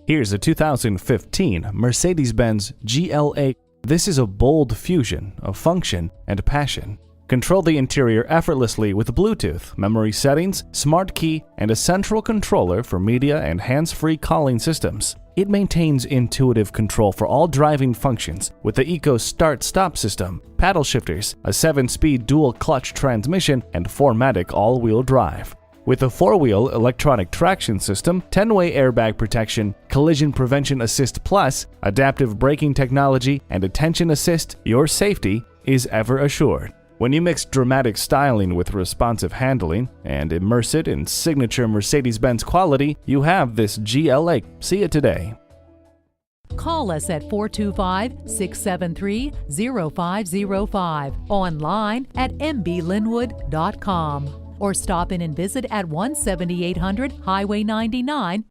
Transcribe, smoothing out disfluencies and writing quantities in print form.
Here's a 2015 Mercedes-Benz GLA. This is a bold fusion of function and passion. Control the interior effortlessly with Bluetooth, memory settings, smart key, and a central controller for media and hands-free calling systems. It maintains intuitive control for all driving functions with the Eco Start-Stop system, paddle shifters, a 7-speed dual-clutch transmission, and 4MATIC all-wheel drive. With a 4-wheel electronic traction system, 10-way airbag protection, collision prevention assist plus, adaptive braking technology, and attention assist, your safety is ever assured. When you mix dramatic styling with responsive handling and immerse it in signature Mercedes-Benz quality, you have this GLA. See it today. Call us at 425-673-0505, online at mblynnwood.com, or stop in and visit at 17800 Highway 99,